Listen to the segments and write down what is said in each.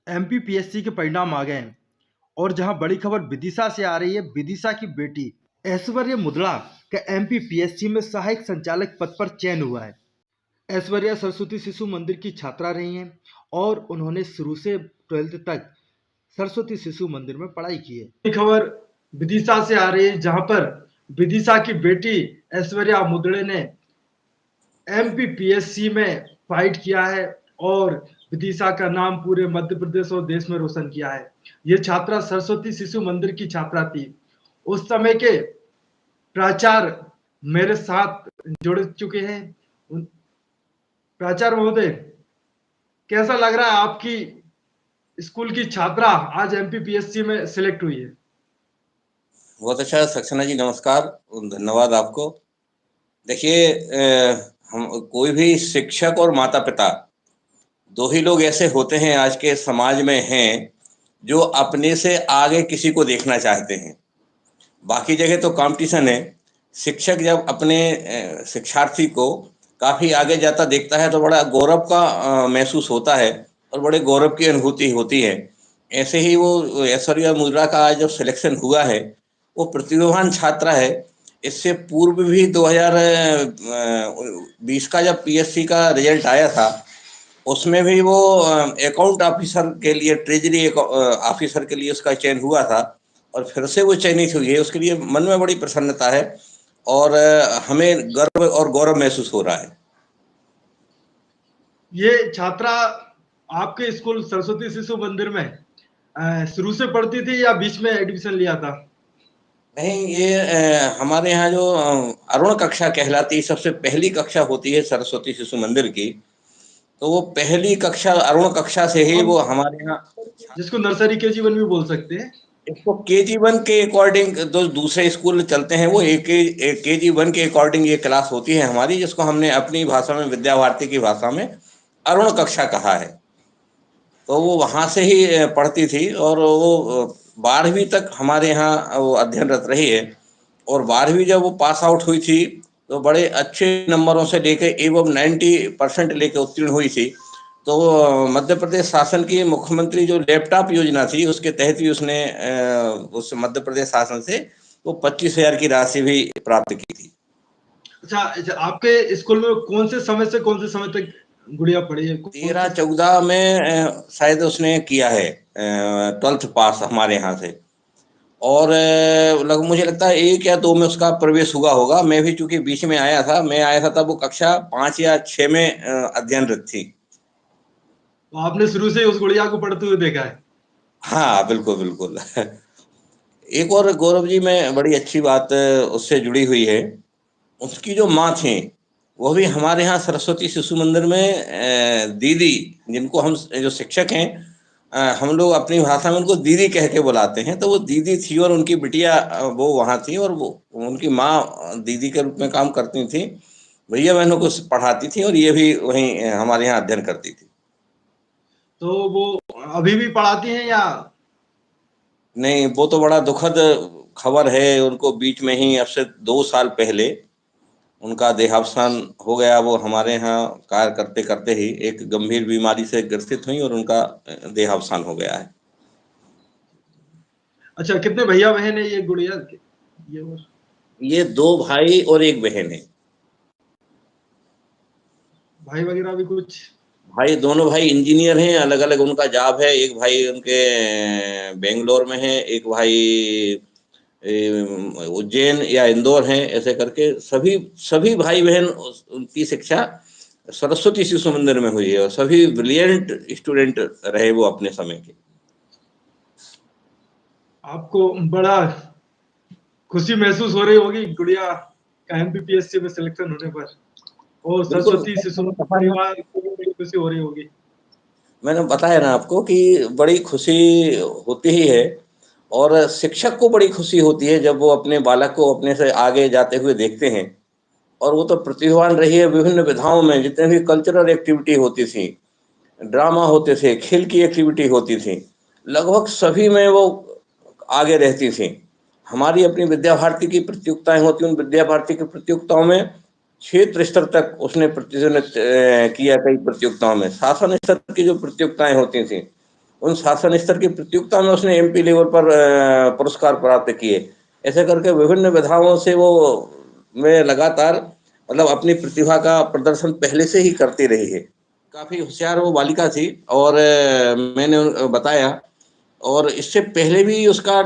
MPPSC के परिणाम आ गए हैं और जहां बड़ी खबर विदिशा से आ रही है। विदिशा की बेटी ऐश्वर्या मुद्रा का एमपीपीएससी में सहायक संचालक पद पर चयन हुआ है। ऐश्वर्या सरस्वती शिशु मंदिर की छात्रा रही हैं और उन्होंने शुरू से 12th तक सरस्वती शिशु मंदिर में पढ़ाई की है। ये खबर विदिशा से आ रही है, जहां पर विदिशा की बेटी ऐश्वर्या मुद्रे ने एमपीपीएससी में फाइट किया है और विदिशा का नाम पूरे मध्य प्रदेश और देश में रोशन किया है। ये छात्रा सरस्वती शिशु मंदिर की छात्रा थी। उस समय के प्राचार्य मेरे साथ जुड़ चुके हैं। प्राचार्य महोदय, कैसा लग रहा है आपकी स्कूल की छात्रा आज एमपीपीएससी में सिलेक्ट हुई है? बहुत अच्छा सक्सेना जी, नमस्कार, धन्यवाद आपको। देखिए, हम कोई भी शिक्षक और माता पिता दो ही लोग ऐसे होते हैं आज के समाज में हैं जो अपने से आगे किसी को देखना चाहते हैं। बाकी जगह तो कंपटीशन है। शिक्षक जब अपने शिक्षार्थी को काफ़ी आगे जाता देखता है तो बड़ा गौरव का महसूस होता है और बड़े गौरव की अनुभूति होती है। ऐसे ही वो ऐश्वर्या मुद्रा का आज जब सिलेक्शन हुआ है, वो प्रतिभावान छात्रा है। इससे पूर्व भी 2020 का जब पीएससी का रिजल्ट आया था, उसमें भी वो अकाउंट ऑफिसर के लिए, ट्रेजरी ऑफिसर के लिए उसका चयन हुआ था और फिर से वो चयनित हुई है। उसके लिए मन में बड़ी प्रसन्नता है और हमें गर्व और गौरव महसूस हो रहा है। ये छात्रा आपके स्कूल सरस्वती शिशु मंदिर में शुरू से पढ़ती थी या बीच में एडमिशन लिया था? नहीं, ये हमारे यहाँ जो अरुण कक्षा कहलाती, सबसे पहली कक्षा होती है सरस्वती शिशु मंदिर की, तो वो पहली कक्षा अरुण कक्षा से ही वो हमारे यहाँ, जिसको नर्सरी केजी 1 भी बोल सकते हैं। इसको KG1 के अकॉर्डिंग जो दूसरे स्कूल चलते हैं वो KG1 के अकॉर्डिंग ये क्लास होती है हमारी, जिसको हमने अपनी भाषा में, विद्या भारती की भाषा में अरुण कक्षा कहा है। तो वो वहाँ से ही पढ़ती थी और वो 12वीं तक हमारे यहाँ वो अध्ययनरत रही है। और 12वीं जब वो पास आउट हुई थी तो बड़े अच्छे नंबरों से लेके एवं 90% लेके उत्तीर्ण हुई थी। तो मध्य प्रदेश शासन की मुख्यमंत्री जो लैपटॉप योजना थी, उसके तहत भी उसने उस मध्य प्रदेश शासन से वो 25,000 की राशि भी प्राप्त की थी। अच्छा, आपके स्कूल में कौन से समय तक गुड़िया पढ़ी है? 13-14 में शायद उसने किया है 12th पास हमारे यहाँ से। और मुझे लगता है 1 या 2 में उसका प्रवेश हुआ होगा। मैं भी चूंकि बीच में आया था, मैं आया था तब वो कक्षा 5 या 6 में अध्ययनरत थी। तो आपने शुरू से उस गुड़िया को पढ़ते हुए देखा है? हाँ, बिल्कुल बिल्कुल। एक और गौरव जी, में बड़ी अच्छी बात उससे जुड़ी हुई है। उसकी जो माँ थी वो भी हमारे यहाँ सरस्वती शिशु मंदिर में दीदी, जिनको हम जो शिक्षक हैं, हम लोग अपनी भाषा में उनको दीदी कह के बुलाते हैं। तो वो दीदी थी और उनकी बिटिया वो वहाँ थी और वो उनकी माँ दीदी के रूप में काम करती थी। भैया बहनों को पढ़ाती थी और ये भी वहीं हमारे यहाँ अध्ययन करती थी। तो वो अभी भी पढ़ाती हैं या? नहीं, वो तो बड़ा दुखद खबर है। उनको बीच में ही अब से 2 साल पहले उनका देहावसान हो गया। वो हमारे यहाँ कार्य करते करते ही एक गंभीर बीमारी से ग्रसित हुई और उनका देहावसान हो गया है। अच्छा, कितने भैया बहन है ये गुड़िया? ये 2 भाई और 1 बहन है। भाई वगैरह भी कुछ? भाई, दोनों भाई इंजीनियर हैं, अलग अलग उनका जॉब है। एक भाई उनके बेंगलोर में है, एक भाई उज्जैन या इंदौर हैं। ऐसे करके सभी सभी भाई बहन उनकी शिक्षा सरस्वती शिशु मंदिर में हुई है और सभी ब्रिलियंट स्टूडेंट रहे वो अपने समय के। आपको बड़ा खुशी महसूस हो रही होगी गुड़िया का एमपीपीएससी में सिलेक्शन होने पर, और सरस्वती शिशु परिवार को भी बड़ी खुशी हो रही होगी। मैंने बताया ना आपको कि बड़ी खुशी होती ही है और शिक्षक को बड़ी खुशी होती है जब वो अपने बालक को अपने से आगे जाते हुए देखते हैं। और वो तो प्रतिभावान रही है विभिन्न विधाओं में। जितने भी कल्चरल एक्टिविटी होती थी, ड्रामा होते थे, खेल की एक्टिविटी होती थी, लगभग सभी में वो आगे रहती थी। हमारी अपनी विद्या भारती की प्रतियोगिताएं होती, उन विद्या भारती की प्रतियोगिताओं में क्षेत्र स्तर तक उसने प्रतिनिधित्व किया। कई प्रतियोगिताओं में शासन स्तर की जो प्रतियोगिताएं होती थी उन शासन स्तर की प्रतियोगिता में उसने MP लेवल पर पुरस्कार प्राप्त किए। ऐसे करके विभिन्न विधाओं से वो में लगातार मतलब अपनी प्रतिभा का प्रदर्शन पहले से ही करती रही है। काफ़ी होशियार वो बालिका थी और मैंने बताया और इससे पहले भी उसका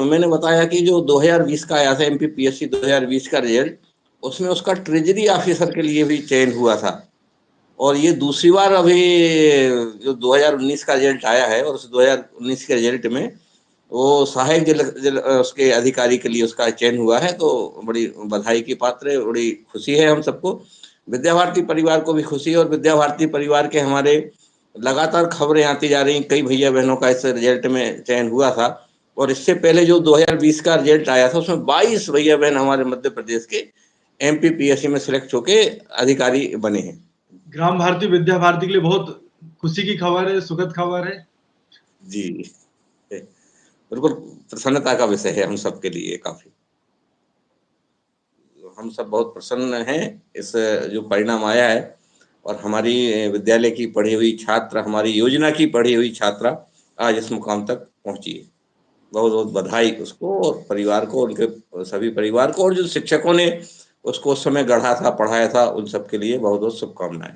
मैंने बताया कि जो 2020 का आया था MPPSC 2020 का रिजल्ट, उसमें उसका ट्रेजरी ऑफिसर के लिए भी चयन हुआ था। और ये दूसरी बार अभी जो 2019 का रिजल्ट आया है और उस 2019 के रिजल्ट में वो सहायक उसके अधिकारी के लिए उसका चयन हुआ है, तो बड़ी बधाई की पात्र है, बड़ी खुशी है हम सबको। विद्या भारती परिवार को भी खुशी है और विद्या भारती परिवार के हमारे लगातार खबरें आती जा रही हैं, कई भैया-बहनों का इस रिजल्ट में चयन हुआ था और इससे पहले जो 2020 का रिजल्ट आया था, उसमें 22 भैया-बहन हमारे मध्य प्रदेश के MPPSC में सिलेक्ट होके अधिकारी बने हैं। ग्राम भारती विद्या भारती के लिए बहुत खुशी की खबर है, सुखद खबर है। जी, बिल्कुल प्रसन्नता का विषय है हम सबके लिए काफ़ी। हम सब बहुत प्रसन्न हैं इस जो परिणाम आया है और हमारी विद्यालय की पढ़ी हुई छात्रा, हमारी योजना की पढ़ी हुई छात्रा आज इस मुकाम तक पहुँची है। बहुत-बहुत बधाई उसको और परिवार को, उनके सभी परिवार को और जो शिक्षकों ने उसको उस समय गढ़ा था, पढ़ाया था, उन सबके लिए बहुत-बहुत शुभकामनाएँ।